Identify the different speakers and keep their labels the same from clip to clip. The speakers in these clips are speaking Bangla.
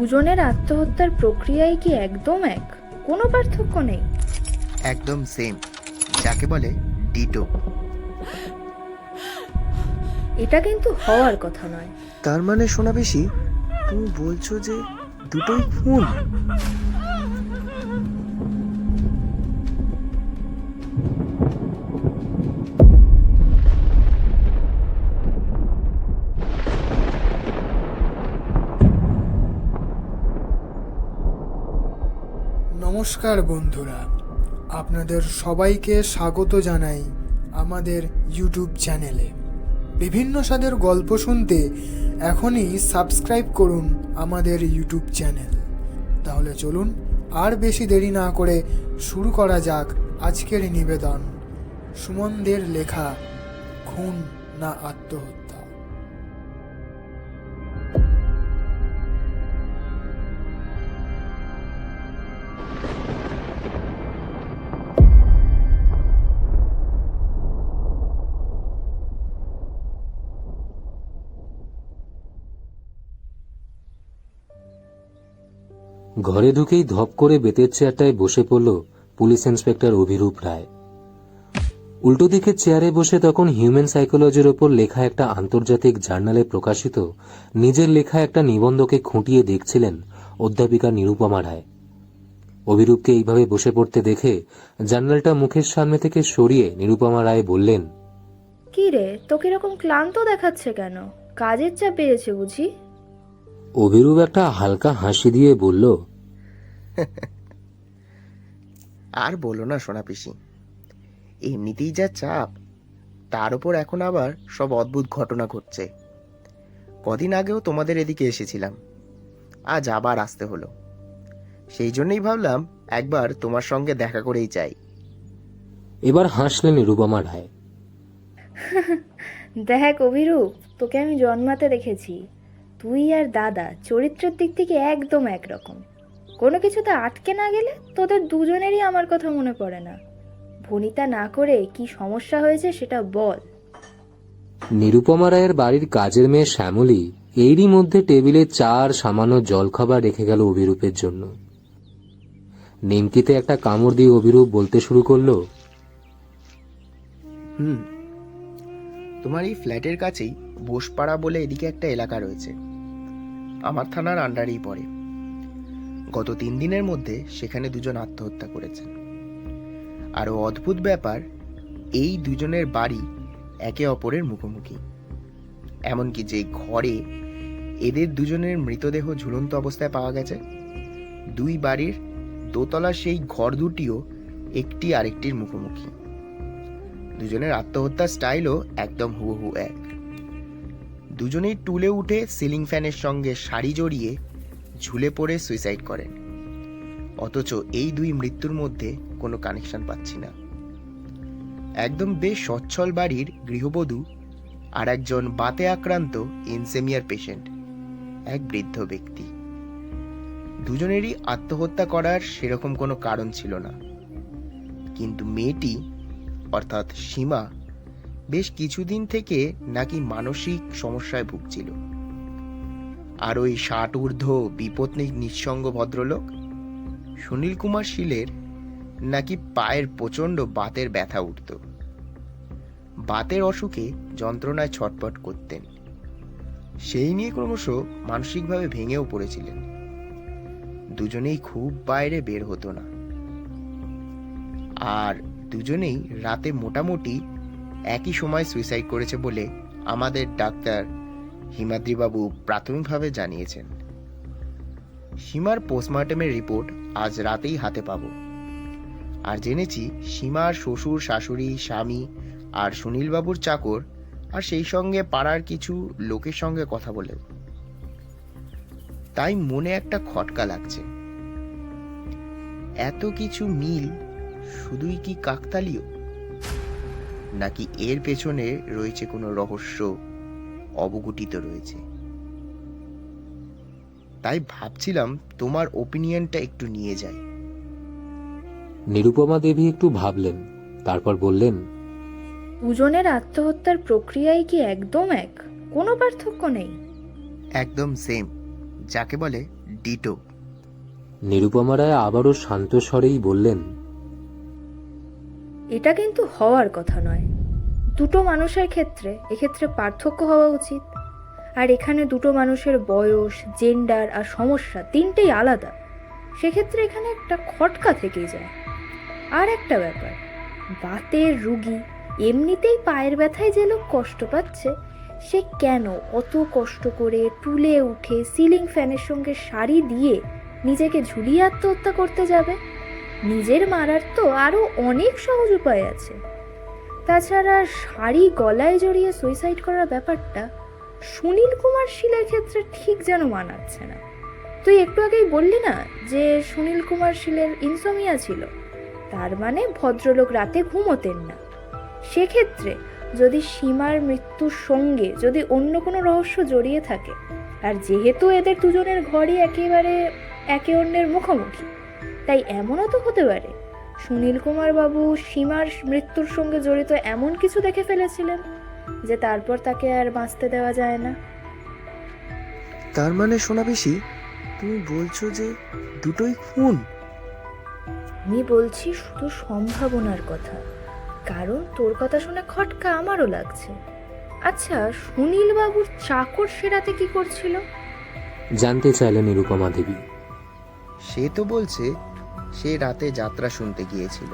Speaker 1: দুজনের আত্মহত্যার প্রক্রিয়াই কি একদম এক? কোনো পার্থক্য নেই?
Speaker 2: একদম সেম, যাকে বলে ডিটো।
Speaker 1: এটা কিন্তু হওয়ার কথা নয়।
Speaker 2: তার মানে শোনা বেশি, তুমি বলছো যে দুটোই খুন?
Speaker 3: নমস্কার বন্ধুরা, আপনাদের সবাইকে স্বাগত জানাই আমাদের ইউটিউব চ্যানেলে। বিভিন্ন স্বাদের গল্প শুনতে এখনই সাবস্ক্রাইব করুন আমাদের ইউটিউব চ্যানেল। তাহলে চলুন আর বেশি দেরি না করে শুরু করা যাক আজকের নিবেদন, সুমনদের লেখা খুন না আত্মহত্যা।
Speaker 4: ঘরে ঢুকেই ধপ করে বেতের চেয়ারটায় বসে পড়ল পুলিশ ইন্সপেক্টর অভিরূপ রায়। উল্টো দিকে চেয়ারে বসে তখন হিউম্যান সাইকোলজির ওপর লেখা একটা আন্তর্জাতিক জার্নালে প্রকাশিত নিজের লেখা একটা নিবন্ধকে খুঁটিয়ে দেখছিলেন অধ্যাপিকা নিরুপমা রায়। অভিরূপকে এইভাবে বসে পড়তে দেখে জার্নালটা মুখের সামনে থেকে সরিয়ে নিরুপমা রায় বললেন,
Speaker 1: কি রে, তোকে এরকম ক্লান্ত দেখাচ্ছে কেন? কাজের চাপ পেয়েছে বুঝি?
Speaker 4: অভিরূপ একটা হালকা হাসি দিয়ে বলল,
Speaker 2: আর বলো না সোনা পিসি, এমনিতেই যা চাপ, তার উপর এখন আবার সব অদ্ভুত ঘটনা ঘটছে। কদিন আগেও তোমাদের এদিকে এসেছিলাম, আজ আবার আসতে হলো। সেই জন্যই ভাবলাম একবার তোমার সঙ্গে দেখা করেই যাই।
Speaker 4: এবার হাসলেন নিরুপমা রায়।
Speaker 1: দেখ অভিরূপ, তোকে আমি জন্মাতে দেখেছি। তুই আর দাদা চরিত্রের দিক থেকে একদম একরকম। কোনো কিছুতে আটকে না গেলে তোদের দুজনেরই আমার কথা মনে পড়ে না। ভনিতা না করে কি সমস্যা হয়েছে সেটা বল।
Speaker 4: নিরুপমা রায়ের বাড়ির কাজের মেয়ে শ্যামলী এরই মধ্যে টেবিলে চা আর সামান্য জলখাবার রেখে গেল অভিরূপের জন্য। নিমকিতে একটা কামড় দিয়ে অভিরূপ বলতে শুরু করলো,
Speaker 2: তোমার এই ফ্ল্যাটের কাছেই বোসপাড়া বলে এদিকে একটা এলাকা রয়েছে, আমার থানার আন্ডারেই পড়ে। গত 3 দিনের মধ্যে সেখানে দুজন আত্মহত্যা করেছেন। আরও অদ্ভুত ব্যাপার, এই দুজনের বাড়ি একে অপরের মুখোমুখি। এমনকি যে ঘরে এদের দুজনের মৃতদেহ ঝুলন্ত অবস্থায় পাওয়া গেছে, দুই বাড়ির দোতলা সেই ঘর দুটিও একটি আরেকটির মুখোমুখি। দুজনের আত্মহত্যার স্টাইলও একদম হুবহু এক। দুজনেই টুলে উঠে সিলিং ফ্যানের সঙ্গে শাড়ি জড়িয়ে ঝুলে পড়ে সুইসাইড করেন। অথচ এই দুই মৃত্যুর মধ্যে কোনো কানেকশন পাচ্ছি না। একদম বেশ সচ্ছল বাড়ির গৃহবধূ আর একজন বাতে আক্রান্ত ইনসেমিয়ার পেশেন্ট, এক বৃদ্ধ ব্যক্তি। দুজনেরই আত্মহত্যা করার সেরকম কোনো কারণ ছিল না, কিন্তু মেয়েটি অর্থাৎ সীমা বেশ কিছুদিন থেকে নাকি মানসিক সমস্যায় ভুগছিল। আর ওই 60 ঊর্ধ্ব বিপত্নী নিঃসঙ্গ ভদ্রলোক সুনীল কুমার শীলের নাকি পায়ের প্রচণ্ড বাতের ব্যথা উঠত। বাতের অসুখে যন্ত্রণায় ছটপট করতেন। সেই নিয়ে ক্রমশ মানসিকভাবে ভেঙেও পড়েছিলেন। দুজনেই খুব বাইরে বের হতো না, আর দুজনেই রাতে মোটামুটি একই সময় সুইসাইড করেছে বলে আমাদের ডাক্তার হিমাদ্রিবাবু প্রাথমিকভাবে জানিয়েছেন। সীমার পোস্টমর্টমের রিপোর্ট আজ রাতেই হাতে পাবো। আর জেনেছি সীমার শ্বশুর, শাশুড়ি, স্বামী আর সুনীলবাবুর চাকর, আর সেই সঙ্গে পাড়ার কিছু লোকের সঙ্গে কথা বলে। তাই মনে একটা খটকা লাগছে। এত কিছু মিল শুধুই কি কাকতালীয়, নাকি এর পেছনে রয়েছে কোনো রহস্য অবগঠিত রয়েছে? তাই ভাবছিলাম তোমার ওপিনিয়নটা একটু নিয়ে যাই।
Speaker 4: নিরুপমা দেবী একটু ভাবলেন, তারপর বললেন,
Speaker 1: দুজনের আত্মহত্যার প্রক্রিয়াই কি একদম এক? কোনো পার্থক্য নেই?
Speaker 2: একদম সেম, যাকে বলে ডিটো।
Speaker 4: নিরুপমা রায় আবারও শান্ত স্বরেই বললেন,
Speaker 1: এটা কিন্তু হওয়ার কথা নয়। দুটো মানুষের ক্ষেত্রে এক্ষেত্রে পার্থক্য হওয়া উচিত। আর এখানে দুটো মানুষের বয়স, জেন্ডার আর সমস্যা তিনটেই আলাদা। সেক্ষেত্রে এখানে একটা খটকা থেকেই যায়। আর একটা ব্যাপার, বাতের রুগী, এমনিতেই পায়ের ব্যথায় যে লোক কষ্ট পাচ্ছে, সে কেন অত কষ্ট করে টুলে উঠে সিলিং ফ্যানের সঙ্গে শাড়ি দিয়ে নিজেকে ঝুলিয়ে আত্মহত্যা করতে যাবে? নিজের মারার তো আরও অনেক সহজ উপায় আছে। তাছাড়া শাড়ি গলায় জড়িয়ে সুইসাইড করার ব্যাপারটা সুনীল কুমার শীলের ক্ষেত্রে ঠিক যেন মানাচ্ছে না। তুই একটু আগেই বললি না যে সুনীল কুমার শীলের ইনসোমিয়া ছিল, তার মানে ভদ্রলোক রাতে ঘুমোতেন না। সেক্ষেত্রে যদি সীমার মৃত্যুর সঙ্গে যদি অন্য কোনো রহস্য জড়িয়ে থাকে, আর যেহেতু এদের দুজনের ঘরই একেবারে একে অন্যের মুখোমুখি, তাই এমনও তো হতে পারে সুনীল কুমার বাবু সীমার মৃত্যুর সঙ্গে জড়িত এমন কিছু দেখে ফেলেছিলেন যে তারপর তাকে আর বাঁচতে দেওয়া যায় না।
Speaker 2: তার মানে সোনা পিসি, তুমি বলছো যে দুটোই খুন?
Speaker 1: আমি বলছি শুধু সম্ভাবনার কথা, কারণ তোর কথা শুনে খটকা আমারও লাগছে। আচ্ছা, সুনীল বাবুর চাকর সে রাতে কি করছিল?
Speaker 4: জানতে চাইলেন নিরুপমা দেবী।
Speaker 2: সে তো বলছে সে রাতে যাত্রা শুনতে গিয়েছিল।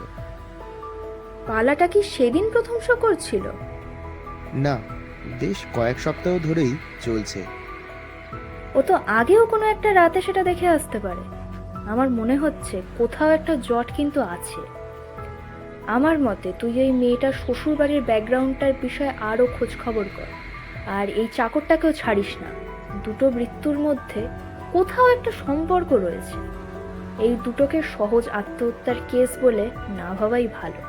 Speaker 1: পালাটা কি সেদিন প্রথম শো করছিল?
Speaker 2: না, বেশ কয়েক সপ্তাহ ধরেই চলছে।
Speaker 1: ও তো আগেও কোনো একটা রাতে সেটা দেখে আসতে পারে। আমার মনে হচ্ছে কোথাও একটা জট কিন্তু আছে। আমার মতে তুই এই মেয়েটার শ্বশুরবাড়ির ব্যাকগ্রাউন্ডটার বিষয়ে আরও খোঁজ খবর কর, আর এই চাকরটাকেও ছাড়িস না। দুটো মৃত্যুর মধ্যে কোথাও একটা সম্পর্ক রয়েছে। এই দুটোকে সহজ আত্মহত্যার কেস বলে না ভাবাই ভালো।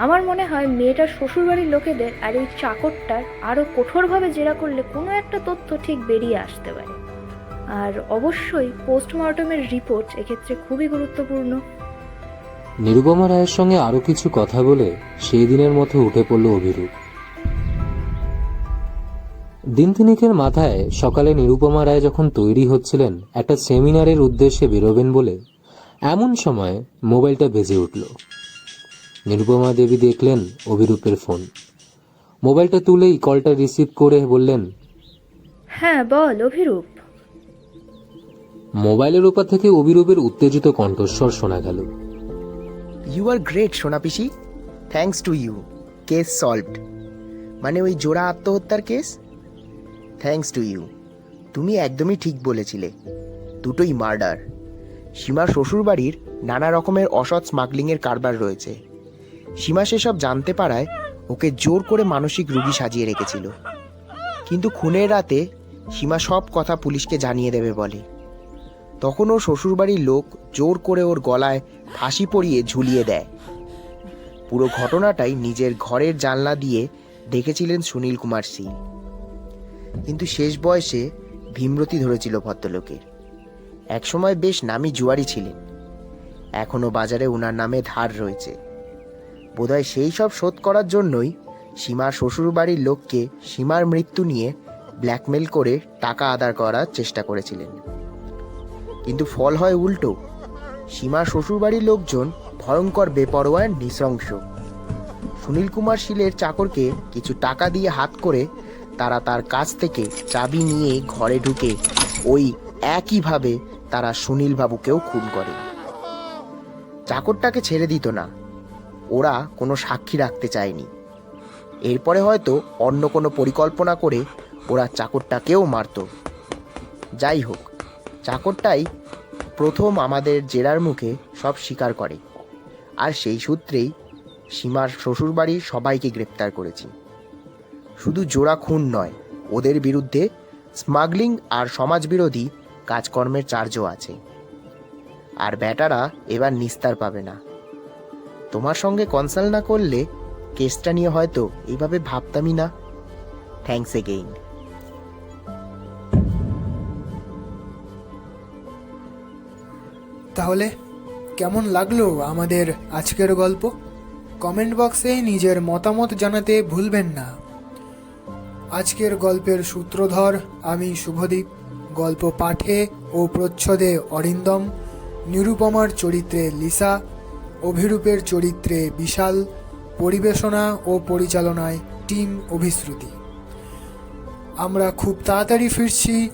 Speaker 1: আমার মনে হয় মেয়েটার শ্বশুরবাড়ির লোকেদের আর এই চাকরটার আরও কঠোরভাবে জেরা করলে কোনো একটা তথ্য ঠিক বেরিয়ে আসতে পারে। আর অবশ্যই পোস্টমর্টমের রিপোর্ট এক্ষেত্রে খুবই গুরুত্বপূর্ণ।
Speaker 4: নিরুপমা রায়ের সঙ্গে আরো কিছু কথা বলে সেই দিনের মতো উঠে পড়ল অভিরূপ। দিন তিনেকের মাথায় সকালে নিরুপমা রায় যখন তৈরি হচ্ছিলেন একটা সেমিনারের উদ্দেশ্যে বেরোবেন বলে, এমন সময় মোবাইলটা বেজে উঠল। নিরুপমা দেবী দেখলেন অভিরূপের ফোন। মোবাইলটা তুলেই কলটা রিসিভ করে বললেন,
Speaker 1: হ্যাঁ বল অভিরূপ।
Speaker 4: মোবাইলের ওপর থেকে অভিরূপের উত্তেজিত কণ্ঠস্বর শোনা গেল।
Speaker 2: ইউ আর গ্রেট সোনা পিসি, thanks to you. Case solved. মানে ওই জোড়া আত্মহত্যার কেস? Thanks to you. তুমি একদমই ঠিক বলেছিলে, দুটোই মার্ডার। সীমার শ্বশুরবাড়ির নানা রকমের অসৎ স্মাগলিংয়ের কারবার রয়েছে। সীমা সেসব জানতে পারায় ওকে জোর করে মানসিক রোগী সাজিয়ে রেখেছিল। কিন্তু খুনের রাতে সীমা সব কথা পুলিশকে জানিয়ে দেবে বলে। তখন ওর শ্বশুরবাড়ির লোক জোর করে ওর গলায় ফাঁসি পরিয়ে ঝুলিয়ে দেয়। পুরো ঘটনাটাই নিজের ঘরের জানলা দিয়ে দেখেছিলেন সুনীল কুমার সিং। কিন্তু শেষ বয়সে ভীমরতি ধরেছিল ভদ্রলোকের। একসময় বেশ নামি জুয়ারি ছিলেন। এখনো বাজারে ওনার নামে ধার রয়েছে। বোধহয় সেই সব শোধ করার জন্যই সীমার শ্বশুরবাড়ির লোককে সীমার মৃত্যু নিয়ে ব্ল্যাকমেল করে টাকা আদায় করার চেষ্টা করেছিলেন। কিন্তু ফল হয় উল্টো। সীমার শ্বশুরবাড়ির লোকজন ভয়ঙ্কর বেপরোয়া নৃশংস। সুনীল কুমার শীলের চাকরকে কিছু টাকা দিয়ে হাত করে তারা তার কাছ থেকে চাবি নিয়ে ঘরে ঢুকে ওই একইভাবে তারা সুনীল বাবুকেও খুন করে। চাকরটাকে ছেড়ে দিত না। ওরা কোনো সাক্ষী রাখতে চায়নি। এরপরে হয়তো অন্য কোনো পরিকল্পনা করে ওরা চাকরটাকেও মারত। যাই হোক, চাকরটাই প্রথম আমাদের জেরার মুখে সব স্বীকার করে। আর সেই সূত্রেই সীমার শ্বশুরবাড়ির সবাইকে গ্রেপ্তার করেছি। শুধু জোড়া খুন নয়, ওদের বিরুদ্ধে স্মাগলিং আর সমাজবিরোধী কাজকর্মের চার্জও আছে। আর ব্যাটারা এবার নিস্তার পাবে না। তোমার সঙ্গে কনসাল্ট না করলে কেসটা নিয়ে হয়তো এইভাবে ভাবতামই না। Thanks again.
Speaker 3: তাহলে কেমন লাগলো আমাদের আজকের গল্প? কমেন্ট বক্সে নিজের মতামত জানাতে ভুলবেন না। আজকের গল্পের সূত্রধর আমি শুভদীপ। গল্প পাঠে ও প্রচ্ছদে অরিন্দম, নিরুপমার চরিত্রে লিসা, অভিরূপের চরিত্রে বিশাল, পরিবেশনা ও পরিচালনায় টিম অভিশ্রুতি। আমরা খুব তাড়াতাড়ি ফিরছি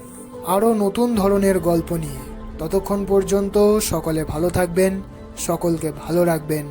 Speaker 3: আরও নতুন ধরনের গল্প নিয়ে। ততক্ষণ পর্যন্ত সকলে ভালো থাকবেন, সকলকে ভালো রাখবেন।